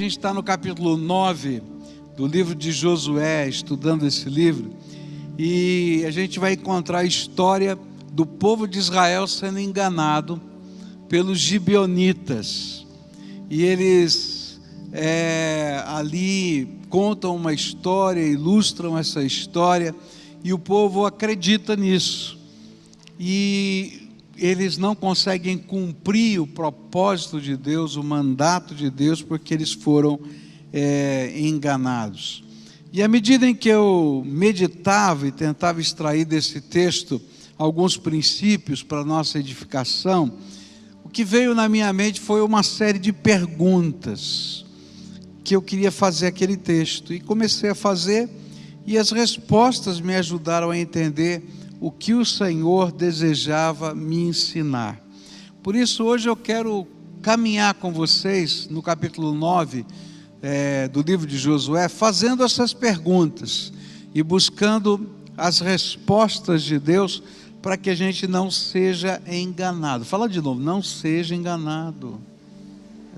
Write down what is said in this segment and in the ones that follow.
gente está no capítulo 9 do livro de Josué, estudando esse livro, e a gente vai encontrar a história do povo de Israel sendo enganado pelos gibeonitas. E eles ali contam uma história, ilustram essa história, e o povo acredita nisso. E eles não conseguem cumprir o propósito de Deus, o mandato de Deus, porque eles foram enganados. E à medida em que eu meditava e tentava extrair desse texto alguns princípios para a nossa edificação, o que veio na minha mente foi uma série de perguntas que eu queria fazer aquele texto. E comecei a fazer, e as respostas me ajudaram a entender o que o Senhor desejava me ensinar. Por isso hoje eu quero caminhar com vocês no capítulo 9 do livro de Josué, fazendo essas perguntas e buscando as respostas de Deus para que a gente não seja enganado. Fala de novo, não seja enganado.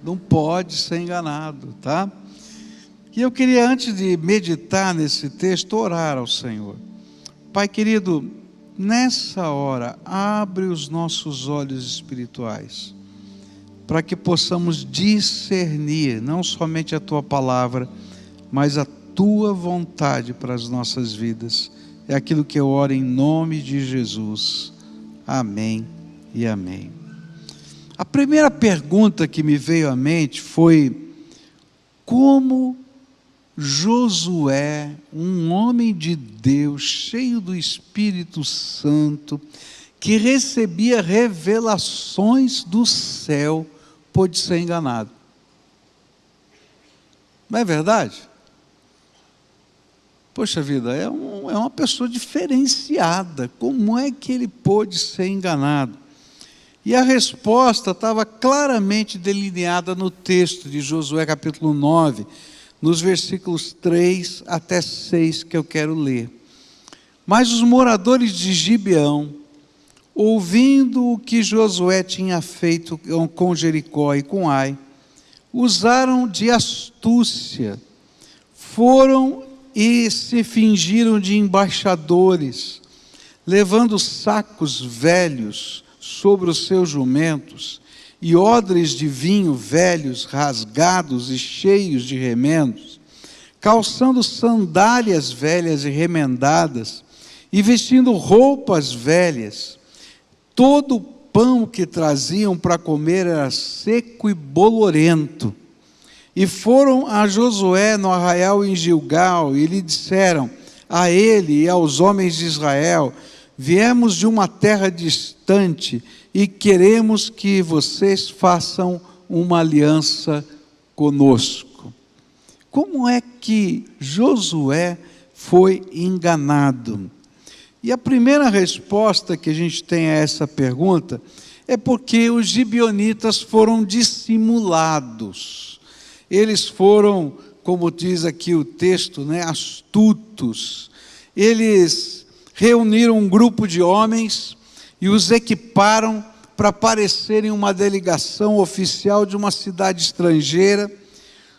Não pode ser enganado, tá? E eu queria, antes de meditar nesse texto, orar ao Senhor. Pai querido, nessa hora, abre os nossos olhos espirituais, para que possamos discernir, não somente a Tua palavra, mas a Tua vontade para as nossas vidas. É aquilo que eu oro em nome de Jesus. Amém e amém. A primeira pergunta que me veio à mente foi: como Josué, um homem de Deus, cheio do Espírito Santo, que recebia revelações do céu, pôde ser enganado? Não é verdade? Poxa vida, é uma pessoa diferenciada. Como é que ele pôde ser enganado? E a resposta estava claramente delineada no texto de Josué capítulo 9, nos versículos 3 até 6 que eu quero ler. Mas os moradores de Gibeão, ouvindo o que Josué tinha feito com Jericó e com Ai, usaram de astúcia, foram e se fingiram de embaixadores, levando sacos velhos sobre os seus jumentos e odres de vinho velhos, rasgados e cheios de remendos, calçando sandálias velhas e remendadas, e vestindo roupas velhas. Todo o pão que traziam para comer era seco e bolorento. E foram a Josué no arraial em Gilgal, e lhe disseram a ele e aos homens de Israel: viemos de uma terra distante e queremos que vocês façam uma aliança conosco. Como é que Josué foi enganado? E a primeira resposta que a gente tem a essa pergunta é porque os gibeonitas foram dissimulados. Eles foram, como diz aqui o texto, astutos. Eles reuniram um grupo de homens e os equiparam para parecerem uma delegação oficial de uma cidade estrangeira.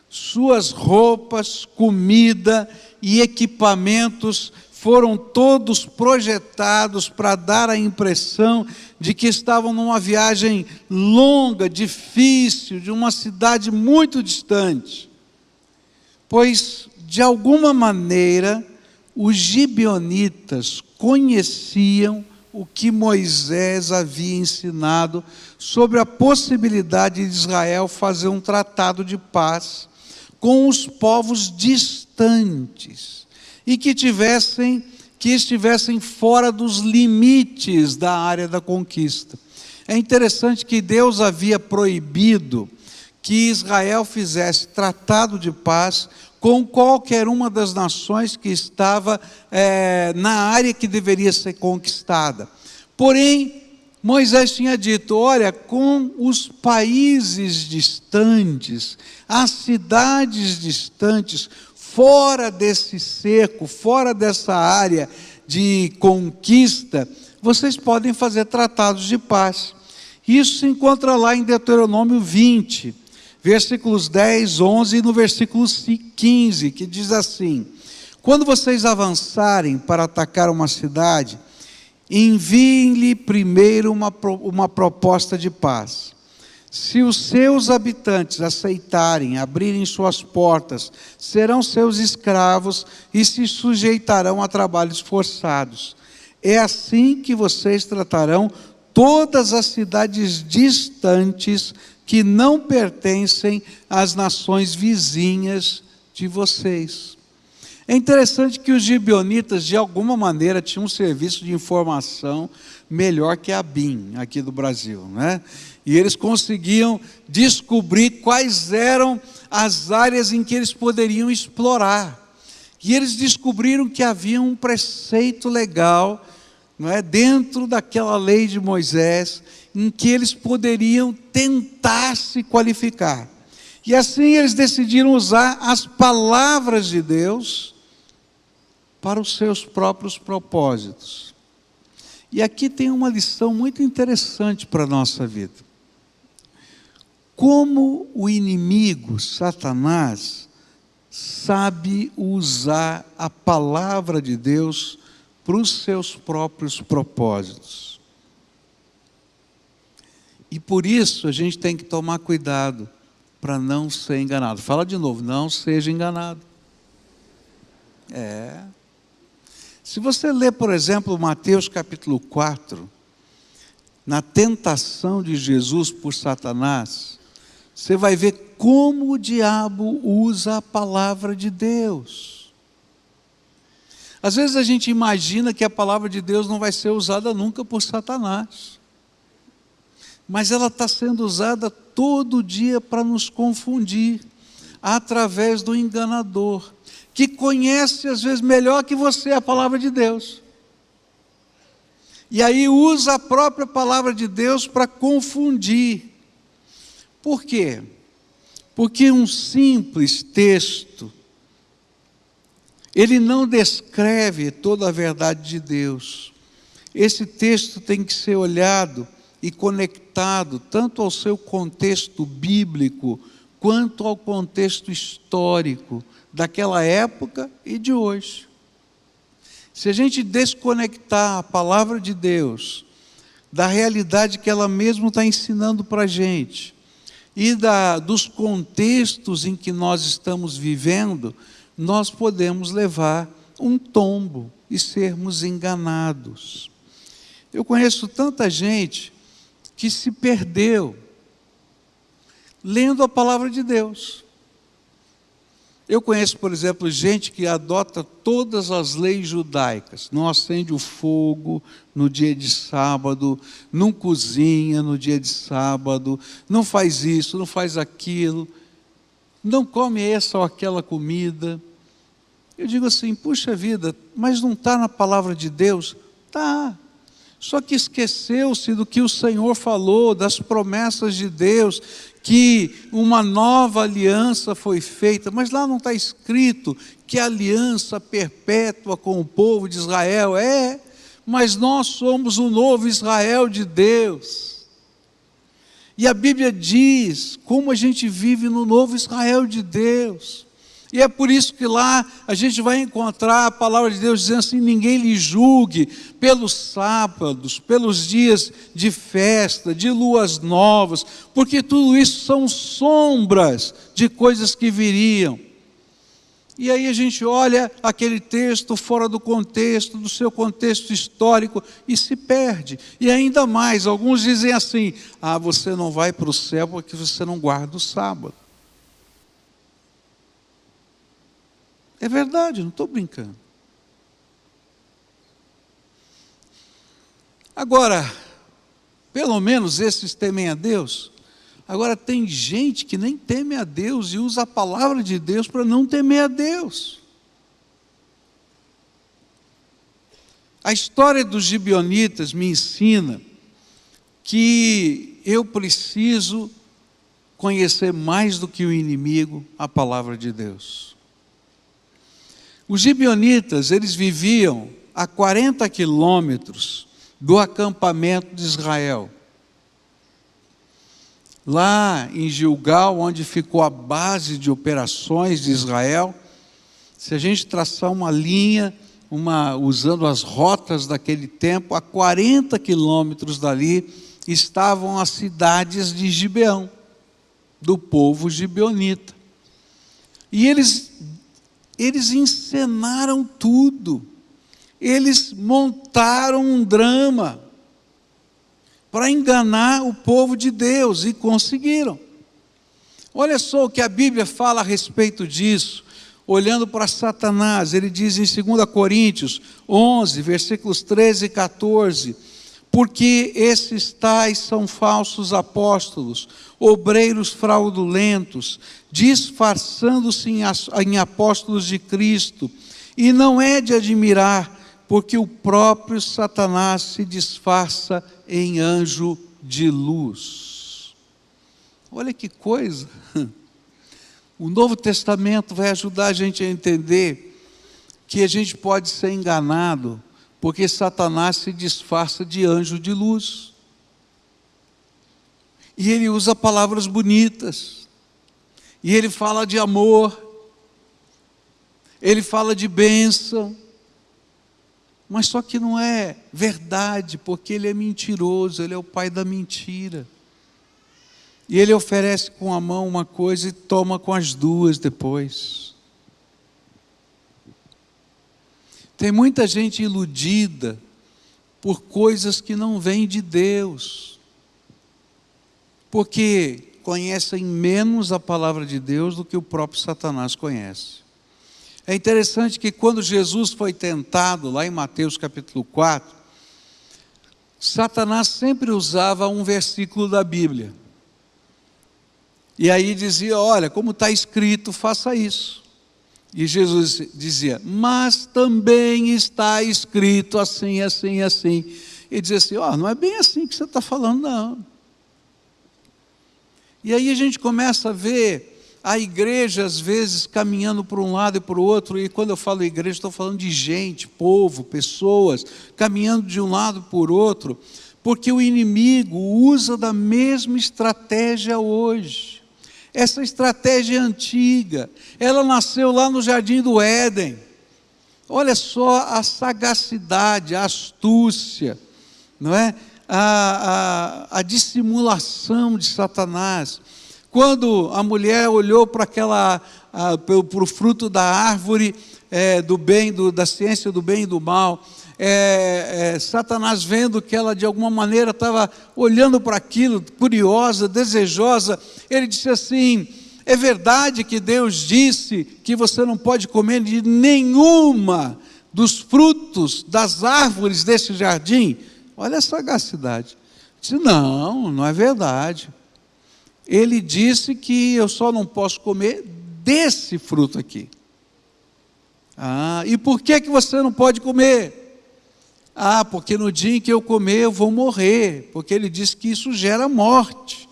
Suas roupas, comida e equipamentos foram todos projetados para dar a impressão de que estavam numa viagem longa, difícil, de uma cidade muito distante. Pois, de alguma maneira, os gibeonitas conheciam o que Moisés havia ensinado sobre a possibilidade de Israel fazer um tratado de paz com os povos distantes e que estivessem fora dos limites da área da conquista. É interessante que Deus havia proibido que Israel fizesse tratado de paz com qualquer uma das nações que estava na área que deveria ser conquistada. Porém, Moisés tinha dito: olha, com os países distantes, as cidades distantes, fora desse cerco, fora dessa área de conquista, vocês podem fazer tratados de paz. Isso se encontra lá em Deuteronômio 20, versículos 10, 11 e no versículo 15, que diz assim: quando vocês avançarem para atacar uma cidade, enviem-lhe primeiro uma proposta de paz. Se os seus habitantes aceitarem, abrirem suas portas, serão seus escravos e se sujeitarão a trabalhos forçados. É assim que vocês tratarão todas as cidades distantes que não pertencem às nações vizinhas de vocês. É interessante que os gibeonitas, de alguma maneira, tinham um serviço de informação melhor que a BIM, aqui do Brasil, né? E eles conseguiam descobrir quais eram as áreas em que eles poderiam explorar. E eles descobriram que havia um preceito legal, não é, dentro daquela lei de Moisés, em que eles poderiam tentar se qualificar. E assim eles decidiram usar as palavras de Deus para os seus próprios propósitos. E aqui tem uma lição muito interessante para a nossa vida. Como o inimigo, Satanás, sabe usar a palavra de Deus para os seus próprios propósitos. E por isso a gente tem que tomar cuidado para não ser enganado. Fala de novo, não seja enganado. Se você ler, por exemplo, Mateus capítulo 4, na tentação de Jesus por Satanás, você vai ver como o diabo usa a palavra de Deus. Às vezes a gente imagina que a palavra de Deus não vai ser usada nunca por Satanás. Mas ela está sendo usada todo dia para nos confundir, através do enganador, que conhece às vezes melhor que você a palavra de Deus. E aí usa a própria palavra de Deus para confundir. Por quê? Porque um simples texto, ele não descreve toda a verdade de Deus. Esse texto tem que ser olhado e conectado tanto ao seu contexto bíblico, quanto ao contexto histórico daquela época e de hoje. Se a gente desconectar a palavra de Deus da realidade que ela mesma está ensinando para a gente, e dos contextos em que nós estamos vivendo, nós podemos levar um tombo e sermos enganados. Eu conheço tanta gente que se perdeu lendo a palavra de Deus. Eu conheço, por exemplo, gente que adota todas as leis judaicas. Não acende o fogo no dia de sábado, não cozinha no dia de sábado, não faz isso, não faz aquilo, não come essa ou aquela comida. Eu digo assim, puxa vida, mas não está na palavra de Deus? Está. Só que esqueceu-se do que o Senhor falou, das promessas de Deus, que uma nova aliança foi feita, mas lá não está escrito que a aliança perpétua com o povo de Israel mas nós somos o novo Israel de Deus. E a Bíblia diz como a gente vive no novo Israel de Deus. E é por isso que lá a gente vai encontrar a palavra de Deus dizendo assim, ninguém lhe julgue pelos sábados, pelos dias de festa, de luas novas, porque tudo isso são sombras de coisas que viriam. E aí a gente olha aquele texto fora do contexto, do seu contexto histórico, e se perde. E ainda mais, alguns dizem assim, você não vai para o céu porque você não guarda o sábado. É verdade, não estou brincando. Agora, pelo menos esses temem a Deus. Agora tem gente que nem teme a Deus e usa a palavra de Deus para não temer a Deus. A história dos gibeonitas me ensina que eu preciso conhecer mais do que o inimigo a palavra de Deus. Os gibeonitas, eles viviam a 40 quilômetros do acampamento de Israel. lá em Gilgal, onde ficou a base de operações de Israel. Se a gente traçar uma linha, usando as rotas daquele tempo, a 40 quilômetros dali estavam as cidades de Gibeão, do povo gibeonita. E eles encenaram tudo, eles montaram um drama para enganar o povo de Deus, e conseguiram. Olha só o que a Bíblia fala a respeito disso, olhando para Satanás. Ele diz em 2 Coríntios 11, versículos 13 e 14, porque esses tais são falsos apóstolos, obreiros fraudulentos, disfarçando-se em apóstolos de Cristo, e não é de admirar, porque o próprio Satanás se disfarça em anjo de luz. Olha que coisa! O Novo Testamento vai ajudar a gente a entender que a gente pode ser enganado, porque Satanás se disfarça de anjo de luz. E ele usa palavras bonitas, e ele fala de amor, ele fala de bênção, mas só que não é verdade, porque ele é mentiroso, ele é o pai da mentira. E ele oferece com a mão uma coisa e toma com as duas depois. Tem muita gente iludida por coisas que não vêm de Deus, porque conhecem menos a palavra de Deus do que o próprio Satanás conhece. É interessante que quando Jesus foi tentado, lá em Mateus capítulo 4, Satanás sempre usava um versículo da Bíblia. E aí dizia, olha, como está escrito, faça isso. E Jesus dizia, mas também está escrito assim, assim, assim. E dizia assim, não é bem assim que você está falando, não. E aí a gente começa a ver a igreja, às vezes, caminhando para um lado e para o outro, e quando eu falo igreja, estou falando de gente, povo, pessoas, caminhando de um lado para o outro, porque o inimigo usa da mesma estratégia hoje. Essa estratégia é antiga, ela nasceu lá no Jardim do Éden. Olha só a sagacidade, a astúcia, não é? A dissimulação de Satanás. Quando a mulher olhou para o fruto da árvore do bem, da ciência do bem e do mal, Satanás, vendo que ela de alguma maneira estava olhando para aquilo, curiosa, desejosa, ele disse assim, é verdade que Deus disse que você não pode comer de nenhuma dos frutos das árvores desse jardim? Olha a sagacidade. Disse, não é verdade. Ele disse que eu só não posso comer desse fruto aqui. E por que você não pode comer? Porque no dia em que eu comer eu vou morrer, porque ele disse que isso gera morte.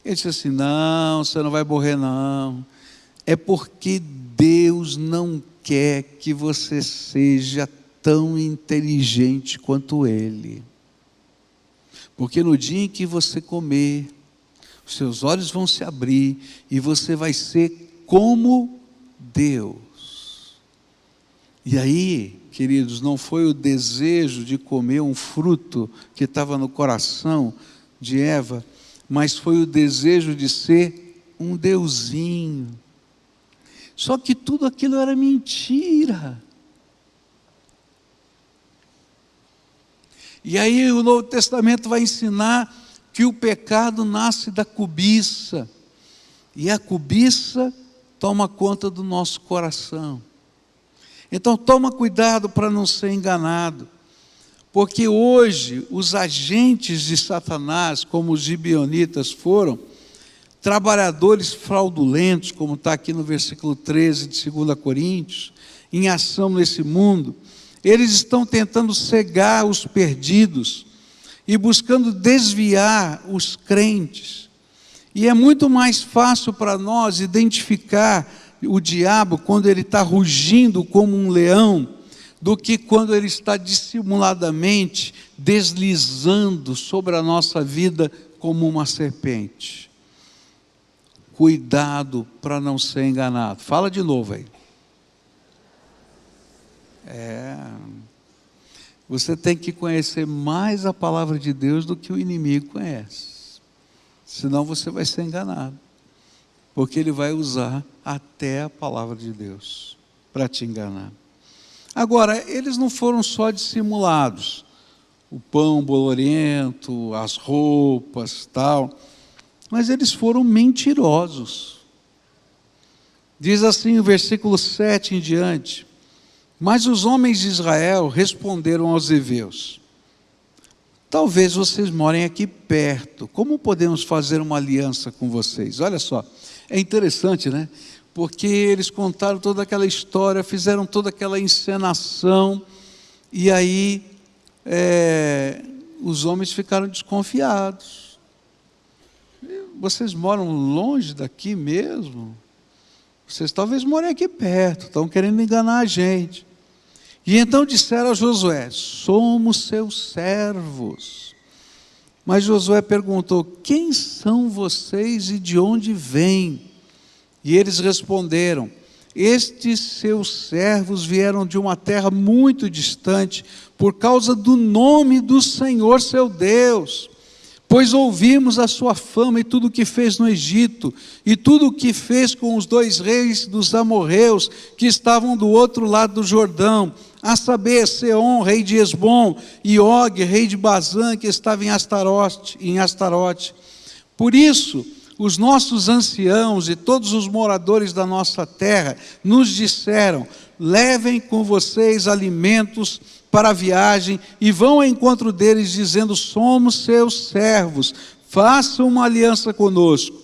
Ele disse assim, não, você não vai morrer não, é porque Deus não quer que você seja tão inteligente quanto Ele, porque no dia em que você comer, os seus olhos vão se abrir, e você vai ser como Deus. E aí, queridos, não foi o desejo de comer um fruto que estava no coração de Eva, mas foi o desejo de ser um deusinho. Só que tudo aquilo era mentira. E aí o Novo Testamento vai ensinar que o pecado nasce da cobiça, e a cobiça toma conta do nosso coração. Então toma cuidado para não ser enganado, porque hoje os agentes de Satanás, como os gibeonitas foram, trabalhadores fraudulentos, como está aqui no versículo 13 de 2 Coríntios, em ação nesse mundo, eles estão tentando cegar os perdidos, e buscando desviar os crentes. E é muito mais fácil para nós identificar o diabo quando ele está rugindo como um leão, do que quando ele está dissimuladamente deslizando sobre a nossa vida como uma serpente. cuidado para não ser enganado. Fala de novo aí. Você tem que conhecer mais a palavra de Deus do que o inimigo conhece. Senão você vai ser enganado. Porque ele vai usar até a palavra de Deus para te enganar. Agora, eles não foram só dissimulados. O pão bolorento, as roupas, tal. Mas eles foram mentirosos. Diz assim o versículo 7 em diante: mas os homens de Israel responderam aos heveus: talvez vocês morem aqui perto, como podemos fazer uma aliança com vocês? Olha só, é interessante, né? Porque eles contaram toda aquela história, fizeram toda aquela encenação, e aí os homens ficaram desconfiados. Vocês moram longe daqui mesmo? Vocês talvez morem aqui perto, estão querendo enganar a gente. E então disseram a Josué: somos seus servos. Mas Josué perguntou: quem são vocês e de onde vêm? E eles responderam: estes seus servos vieram de uma terra muito distante, por causa do nome do Senhor seu Deus. Pois ouvimos a sua fama e tudo o que fez no Egito, e tudo o que fez com os 2 reis dos amorreus, que estavam do outro lado do Jordão, a saber, Seom, rei de Esbom, e Og, rei de Bazã, que estava em Astarote. Por isso, os nossos anciãos e todos os moradores da nossa terra nos disseram: levem com vocês alimentos para a viagem e vão ao encontro deles, dizendo: somos seus servos, façam uma aliança conosco.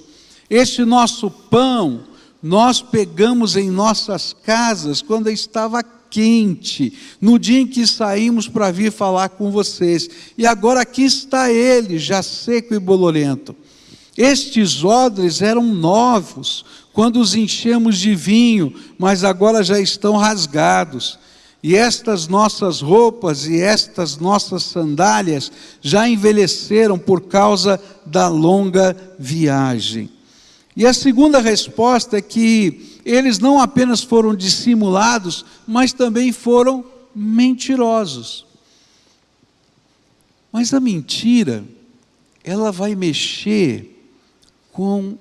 Este nosso pão nós pegamos em nossas casas quando estava quente, no dia em que saímos para vir falar com vocês, e agora aqui está ele, já seco e bolorento. Estes odres eram novos quando os enchemos de vinho, mas agora já estão rasgados. E estas nossas roupas e estas nossas sandálias já envelheceram por causa da longa viagem. E a segunda resposta é que eles não apenas foram dissimulados, mas também foram mentirosos. Mas a mentira, ela vai mexer com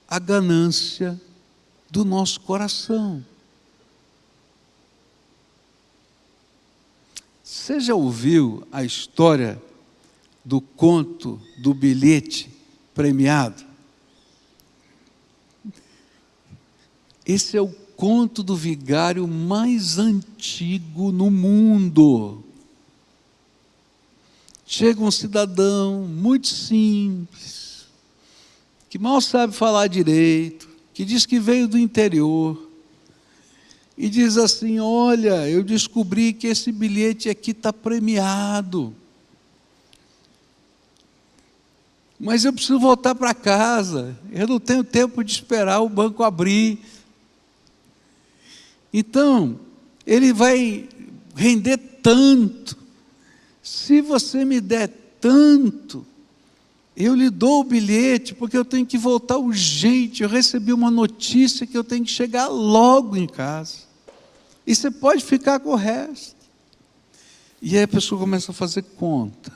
a ganância do nosso coração. Você já ouviu a história do conto do bilhete premiado? Esse é o conto do vigário mais antigo no mundo. Chega um cidadão muito simples, que mal sabe falar direito, que diz que veio do interior, e diz assim: olha, eu descobri que esse bilhete aqui está premiado, mas eu preciso voltar para casa, eu não tenho tempo de esperar o banco abrir. Então, ele vai render tanto. Se você me der tanto, eu lhe dou o bilhete, porque eu tenho que voltar urgente. Eu recebi uma notícia que eu tenho que chegar logo em casa. E você pode ficar com o resto. E aí a pessoa começa a fazer conta.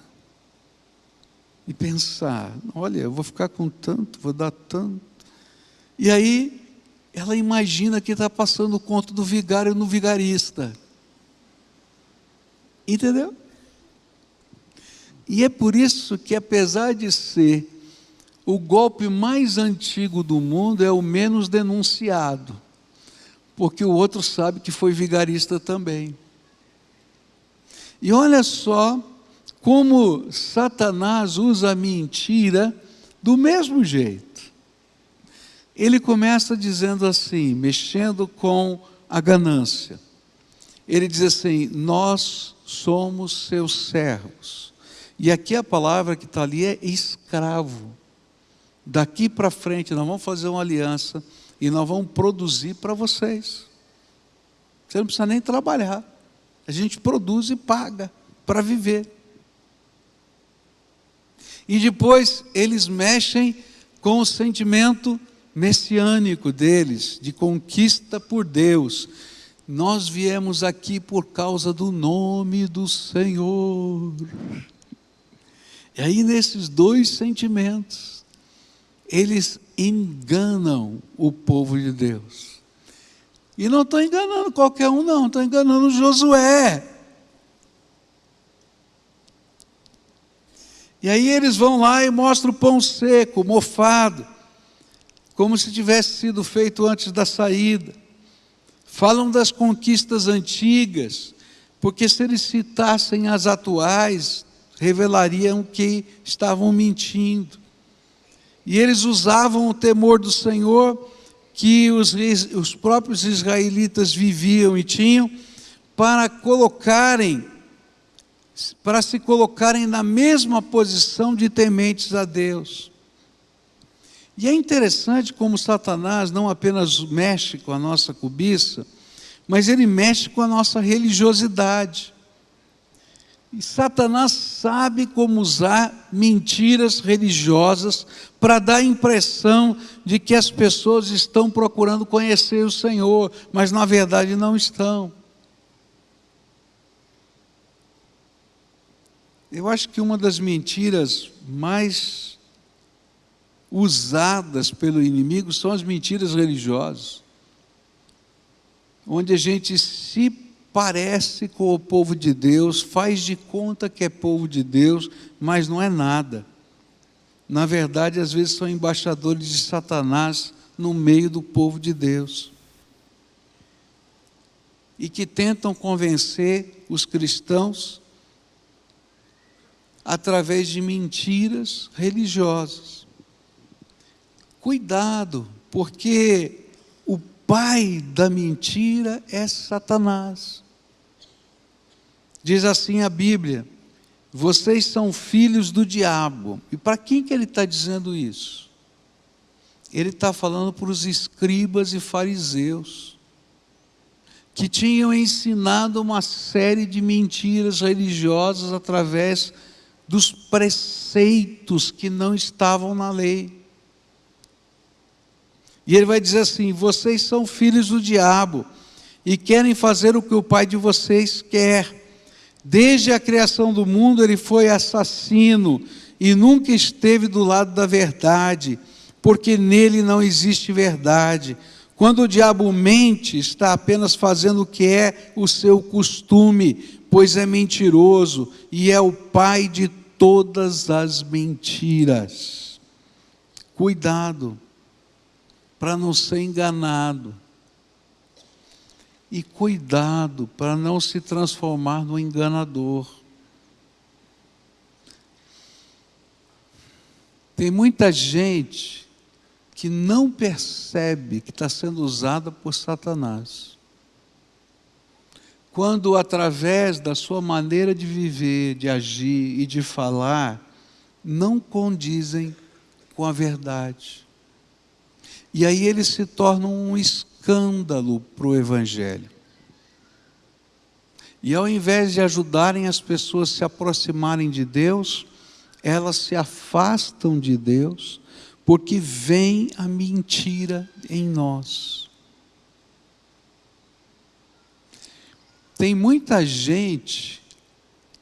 E pensar: olha, eu vou ficar com tanto, vou dar tanto. E aí ela imagina que está passando o conto do vigário no vigarista. Entendeu? E é por isso que, apesar de ser o golpe mais antigo do mundo, é o menos denunciado, porque o outro sabe que foi vigarista também. E olha só como Satanás usa a mentira do mesmo jeito. Ele começa dizendo assim, mexendo com a ganância. Ele diz assim: nós somos seus servos. E aqui a palavra que está ali é escravo. Daqui para frente nós vamos fazer uma aliança e nós vamos produzir para vocês. Você não precisa nem trabalhar. A gente produz e paga para viver. E depois eles mexem com o sentimento messiânico deles, de conquista por Deus. Nós viemos aqui por causa do nome do Senhor. E aí, nesses dois sentimentos, eles enganam o povo de Deus. E não estão enganando qualquer um, não, estão enganando Josué. E aí eles vão lá e mostram o pão seco, mofado, como se tivesse sido feito antes da saída. Falam das conquistas antigas, porque se eles citassem as atuais, revelariam que estavam mentindo. E eles usavam o temor do Senhor, que os próprios israelitas viviam e tinham, para se colocarem na mesma posição de tementes a Deus. E é interessante como Satanás não apenas mexe com a nossa cobiça, mas ele mexe com a nossa religiosidade. E Satanás sabe como usar mentiras religiosas para dar a impressão de que as pessoas estão procurando conhecer o Senhor, mas na verdade não estão. Eu acho que uma das mentiras mais usadas pelo inimigo são as mentiras religiosas, onde a gente se parece com o povo de Deus, faz de conta que é povo de Deus, mas não é nada. Na verdade, às vezes são embaixadores de Satanás no meio do povo de Deus, e que tentam convencer os cristãos através de mentiras religiosas. Cuidado, porque o pai da mentira é Satanás. Diz assim a Bíblia: vocês são filhos do diabo. E para quem que ele está dizendo isso? Ele está falando para os escribas e fariseus, que tinham ensinado uma série de mentiras religiosas através dos preceitos que não estavam na lei. E ele vai dizer assim: vocês são filhos do diabo e querem fazer o que o pai de vocês quer. Desde a criação do mundo ele foi assassino e nunca esteve do lado da verdade, porque nele não existe verdade. Quando o diabo mente, está apenas fazendo o que é o seu costume, pois é mentiroso e é o pai de todas as mentiras. Cuidado para não ser enganado. E cuidado para não se transformar no enganador. Tem muita gente que não percebe que está sendo usada por Satanás, quando através da sua maneira de viver, de agir e de falar, não condizem com a verdade. E aí eles se tornam um escândalo para o Evangelho. E ao invés de ajudarem as pessoas a se aproximarem de Deus, elas se afastam de Deus, porque vem a mentira em nós. Tem muita gente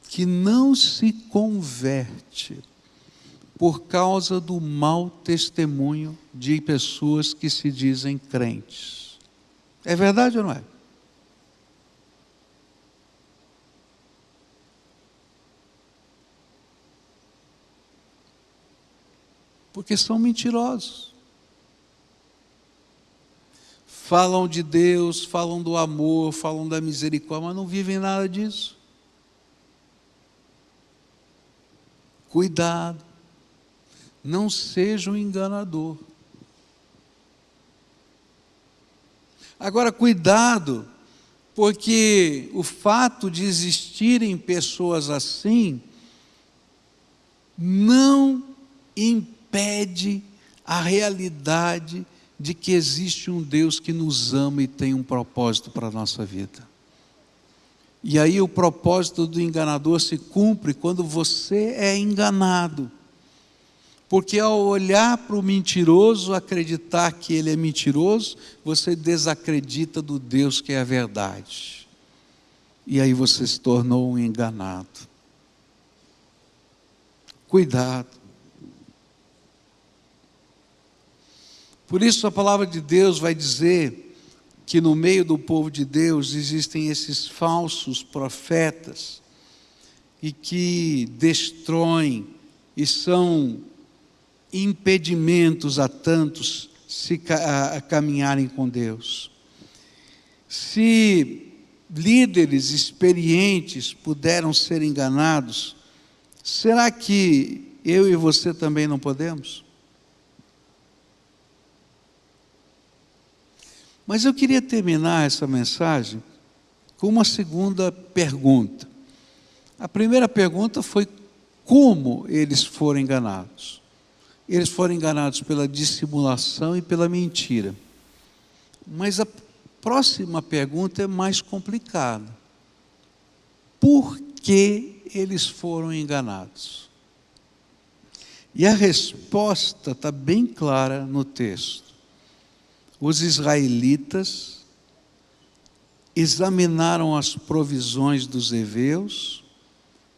que não se converte por causa do mau testemunho de pessoas que se dizem crentes. É verdade ou não é? Porque são mentirosos. Falam de Deus, falam do amor, falam da misericórdia, mas não vivem nada disso. Cuidado, não seja um enganador. Agora, cuidado, porque o fato de existirem pessoas assim não impede a realidade de que existe um Deus que nos ama e tem um propósito para a nossa vida. E aí o propósito do enganador se cumpre quando você é enganado. Porque ao olhar para o mentiroso, acreditar que ele é mentiroso, você desacredita do Deus que é a verdade. E aí você se tornou um enganado. Cuidado. Por isso a palavra de Deus vai dizer que no meio do povo de Deus existem esses falsos profetas e que destroem e são impedimentos a tantos a caminharem com Deus. Se líderes experientes puderam ser enganados, será que eu e você também não podemos? Mas eu queria terminar essa mensagem com uma segunda pergunta. A primeira pergunta foi como eles foram enganados. Eles foram enganados pela dissimulação e pela mentira. Mas a próxima pergunta é mais complicada. Por que eles foram enganados? E a resposta está bem clara no texto. Os israelitas examinaram as provisões dos heveus,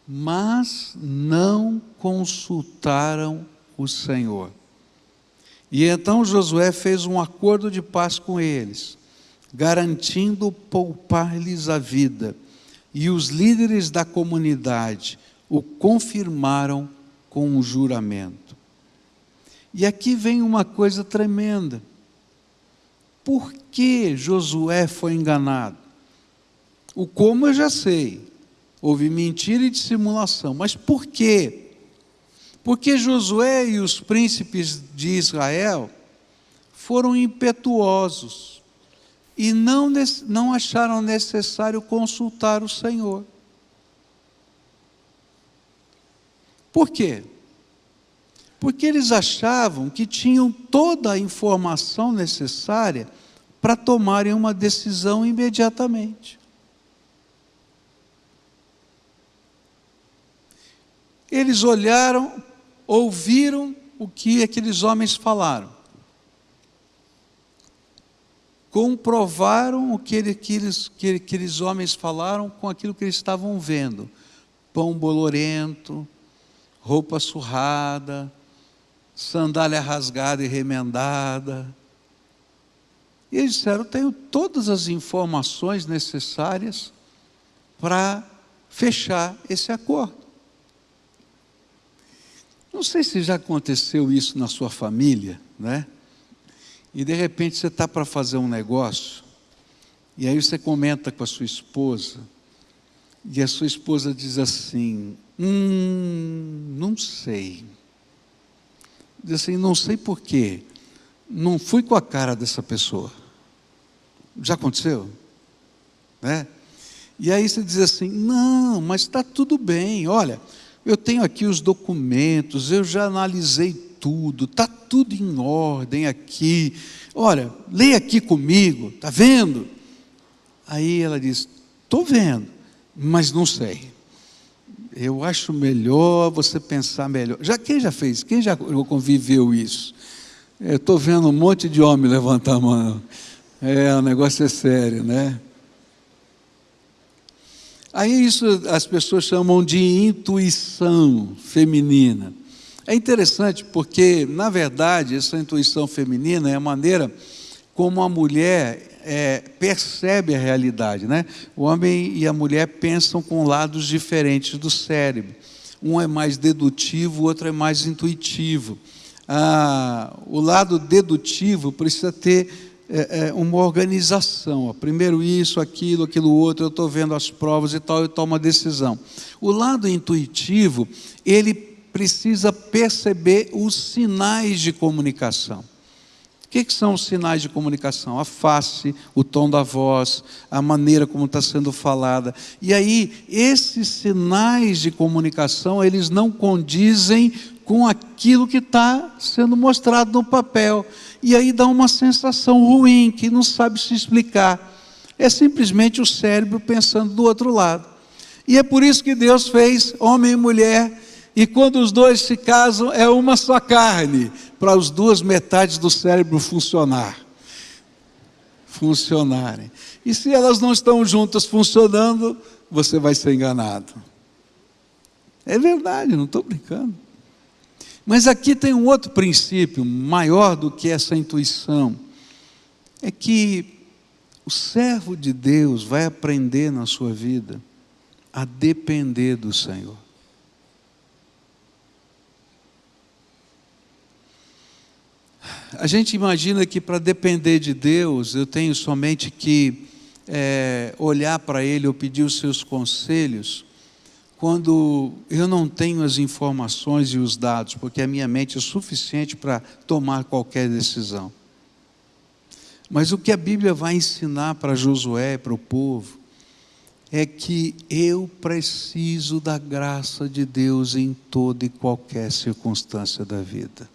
mas não consultaram o Senhor. E então Josué fez um acordo de paz com eles, garantindo poupar-lhes a vida. E os líderes da comunidade o confirmaram com um juramento. E aqui vem uma coisa tremenda. Por que Josué foi enganado? O como eu já sei. Houve mentira e dissimulação. Mas por quê? Porque Josué e os príncipes de Israel foram impetuosos e não acharam necessário consultar o Senhor. Por quê? Porque eles achavam que tinham toda a informação necessária para tomarem uma decisão imediatamente. Eles olharam, ouviram o que aqueles homens falaram. Comprovaram o que aqueles homens falaram com aquilo que eles estavam vendo. Pão bolorento, roupa surrada, sandália rasgada e remendada. E eles disseram: tenho todas as informações necessárias para fechar esse acordo. Não sei se já aconteceu isso na sua família, né? E de repente você está para fazer um negócio, e aí você comenta com a sua esposa, e a sua esposa diz assim: não sei. Diz assim: não sei por quê. Não fui com a cara dessa pessoa. Já aconteceu? Né? E aí você diz assim: não, mas está tudo bem, olha, eu tenho aqui os documentos, eu já analisei tudo, está tudo em ordem aqui, olha, leia aqui comigo, está vendo? Aí ela diz: estou vendo, mas não sei. Eu acho melhor você pensar melhor. Quem já fez? Quem já conviveu isso? Eu estou vendo um monte de homem levantar a mão. O negócio é sério, né? Aí isso as pessoas chamam de intuição feminina. É interessante porque, na verdade, essa intuição feminina é a maneira como a mulher percebe a realidade, né? O homem e a mulher pensam com lados diferentes do cérebro. Um é mais dedutivo, o outro é mais intuitivo. O lado dedutivo precisa ter uma organização. Primeiro isso, aquilo outro, eu estou vendo as provas e tal, eu tomo a decisão. O lado intuitivo, ele precisa perceber os sinais de comunicação. O que são os sinais de comunicação? A face, o tom da voz, a maneira como está sendo falada. E aí, esses sinais de comunicação, eles não condizem com aquilo que está sendo mostrado no papel. E aí dá uma sensação ruim, que não sabe se explicar. É simplesmente o cérebro pensando do outro lado. E é por isso que Deus fez homem e mulher, E quando os dois se casam, é uma só carne, para as duas metades do cérebro funcionarem. E se elas não estão juntas funcionando, você vai ser enganado. É verdade, não estou brincando. Mas aqui tem um outro princípio, maior do que essa intuição. É que o servo de Deus vai aprender na sua vida a depender do Senhor. A gente imagina que para depender de Deus, eu tenho somente que olhar para Ele ou pedir os seus conselhos, quando eu não tenho as informações e os dados, porque a minha mente é suficiente para tomar qualquer decisão. Mas o que a Bíblia vai ensinar para Josué, para o povo, é que eu preciso da graça de Deus em toda e qualquer circunstância da vida.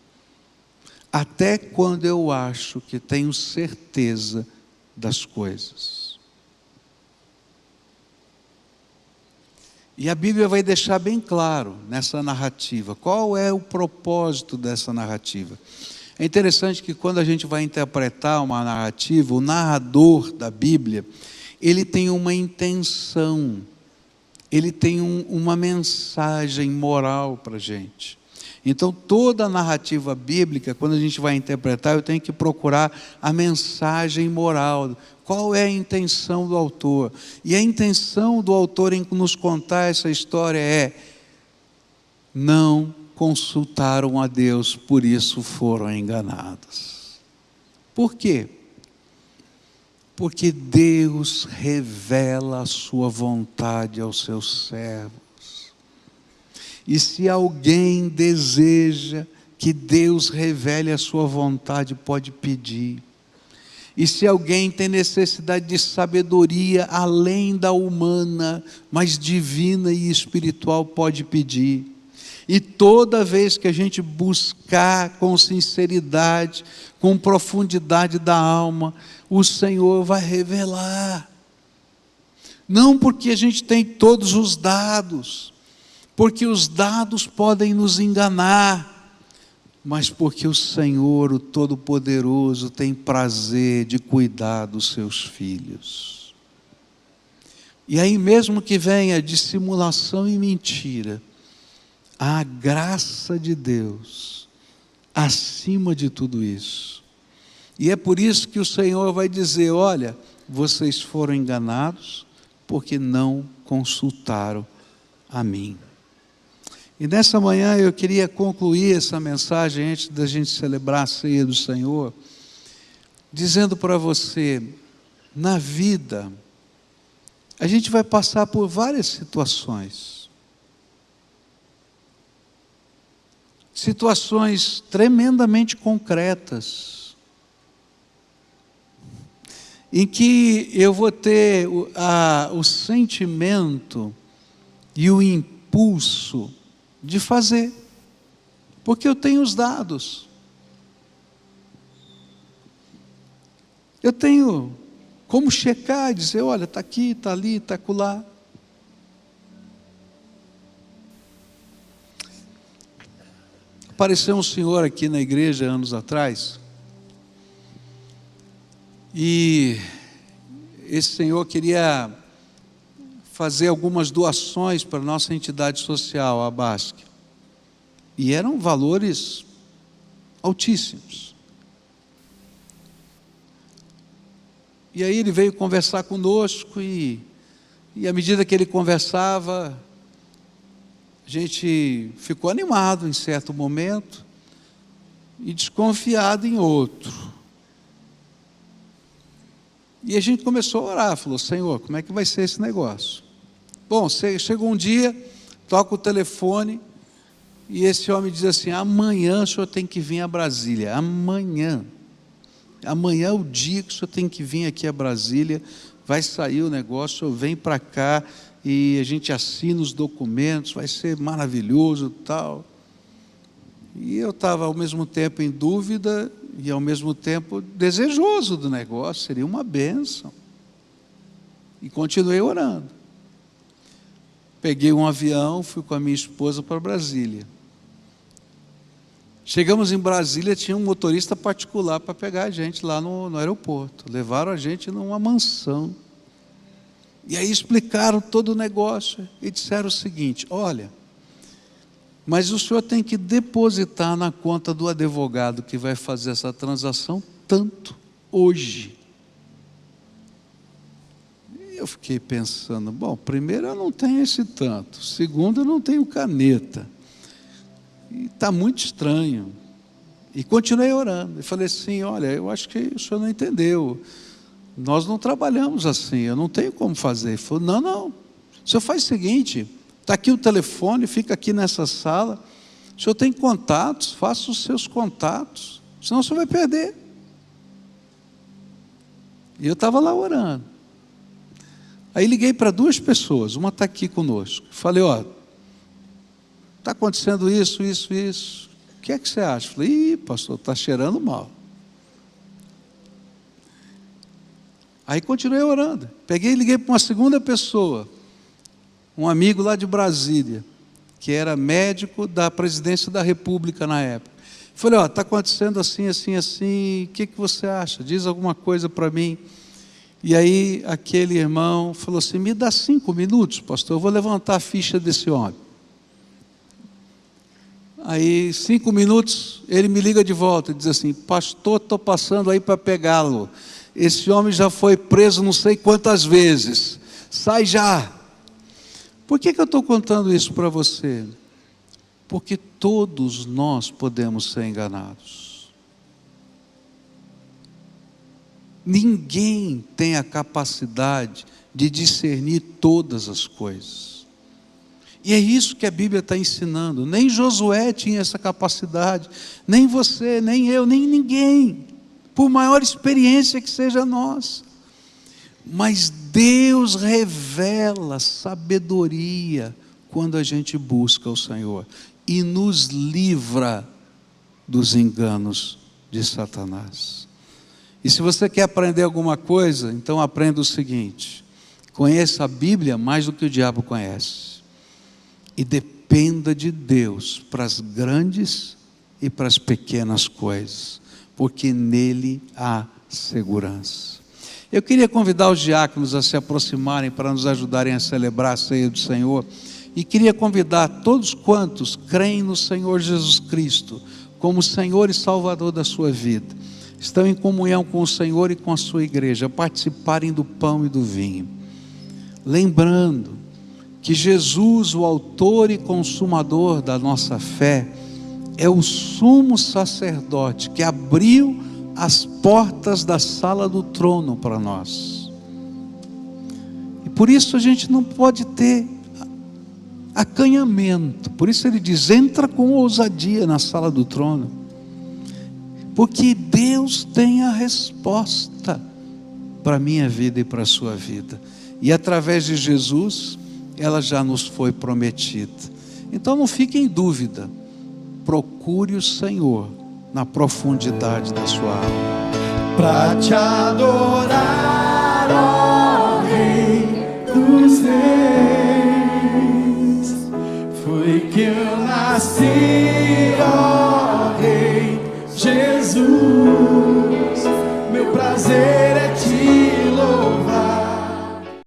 Até quando eu acho que tenho certeza das coisas. E a Bíblia vai deixar bem claro nessa narrativa, qual é o propósito dessa narrativa. É interessante que quando a gente vai interpretar uma narrativa, o narrador da Bíblia, ele tem uma intenção, ele tem uma mensagem moral para a gente. Então toda a narrativa bíblica, quando a gente vai interpretar, eu tenho que procurar a mensagem moral. Qual é a intenção do autor? E a intenção do autor em nos contar essa história é: não consultaram a Deus, por isso foram enganados. Por quê? Porque Deus revela a sua vontade aos seus servos. E se alguém deseja que Deus revele a sua vontade, pode pedir. E se alguém tem necessidade de sabedoria além da humana, mas divina e espiritual, pode pedir. E toda vez que a gente buscar com sinceridade, com profundidade da alma, o Senhor vai revelar. Não porque a gente tem todos os dados, porque os dados podem nos enganar, mas porque o Senhor, o Todo-Poderoso, tem prazer de cuidar dos seus filhos. E aí mesmo que venha dissimulação e mentira, a graça de Deus acima de tudo isso. E é por isso que o Senhor vai dizer: olha, vocês foram enganados porque não consultaram a mim. E nessa manhã eu queria concluir essa mensagem antes da gente celebrar a ceia do Senhor, dizendo para você: na vida a gente vai passar por várias situações tremendamente concretas, em que eu vou ter o sentimento e o impulso de fazer, porque eu tenho os dados, eu tenho como checar e dizer: olha, está aqui, está ali, está acolá. Apareceu um senhor aqui na igreja anos atrás, e esse senhor queria fazer algumas doações para a nossa entidade social, a BASC, e eram valores altíssimos. E aí ele veio conversar conosco, e à medida que ele conversava, a gente ficou animado em certo momento e desconfiado em outro. E a gente começou a orar, falou: Senhor, como é que vai ser esse negócio? Bom, chegou um dia, toca o telefone, e esse homem diz assim: amanhã o senhor tem que vir a Brasília, amanhã é o dia que o senhor tem que vir aqui a Brasília, vai sair o negócio, o senhor vem para cá, e a gente assina os documentos, vai ser maravilhoso e tal. E eu estava ao mesmo tempo em dúvida e ao mesmo tempo desejoso do negócio, seria uma bênção. E continuei orando. peguei um avião, fui com a minha esposa para Brasília. Chegamos em Brasília, tinha um motorista particular para pegar a gente lá no aeroporto. Levaram a gente numa mansão. E aí explicaram todo o negócio e disseram o seguinte: olha, mas o senhor tem que depositar na conta do advogado que vai fazer essa transação tanto hoje. E eu fiquei pensando, bom, primeiro eu não tenho esse tanto, segundo eu não tenho caneta. E está muito estranho. E continuei orando. E falei assim, olha, eu acho que o senhor não entendeu. Nós não trabalhamos assim, eu não tenho como fazer. Ele falou, não. O senhor faz o seguinte, está aqui o telefone, fica aqui nessa sala. O senhor tem contatos, faça os seus contatos, senão o senhor vai perder. E eu estava lá orando. Aí liguei para 2 pessoas, uma está aqui conosco. Falei, está acontecendo isso. O que é que você acha? Falei, pastor, está cheirando mal. Aí continuei orando. Peguei e liguei para uma segunda pessoa, um amigo lá de Brasília, que era médico da presidência da República na época. Falei, está acontecendo assim, o que você acha? Diz alguma coisa para mim. E aí aquele irmão falou assim, me dá 5 minutos, pastor, eu vou levantar a ficha desse homem. Aí 5 minutos, ele me liga de volta e diz assim, pastor, estou passando aí para pegá-lo. Esse homem já foi preso não sei quantas vezes, sai já. Por que eu estou contando isso para você? Porque todos nós podemos ser enganados. Ninguém tem a capacidade de discernir todas as coisas. E é isso que a Bíblia está ensinando. Nem Josué tinha essa capacidade, nem você, nem eu, nem ninguém, por maior experiência que seja nossa. Mas Deus revela sabedoria quando a gente busca o Senhor e nos livra dos enganos de Satanás. E se você quer aprender alguma coisa, então aprenda o seguinte: conheça a Bíblia mais do que o diabo conhece. E dependa de Deus para as grandes e para as pequenas coisas, porque nele há segurança. Eu queria convidar os diáconos a se aproximarem para nos ajudarem a celebrar a ceia do Senhor. E queria convidar todos quantos creem no Senhor Jesus Cristo como Senhor e Salvador da sua vida, estão em comunhão com o Senhor e com a sua igreja, a participarem do pão e do vinho. Lembrando que Jesus, o autor e consumador da nossa fé, é o sumo sacerdote que abriu as portas da sala do trono para nós. E por isso a gente não pode ter acanhamento. Por isso ele diz, entra com ousadia na sala do trono. Porque Deus tem a resposta para a minha vida e para a sua vida. E através de Jesus, ela já nos foi prometida. Então não fique em dúvida. Procure o Senhor na profundidade da sua alma. Para te adorar, ó Rei dos Reis, foi que eu nasci, ó Rei Jesus, meu prazer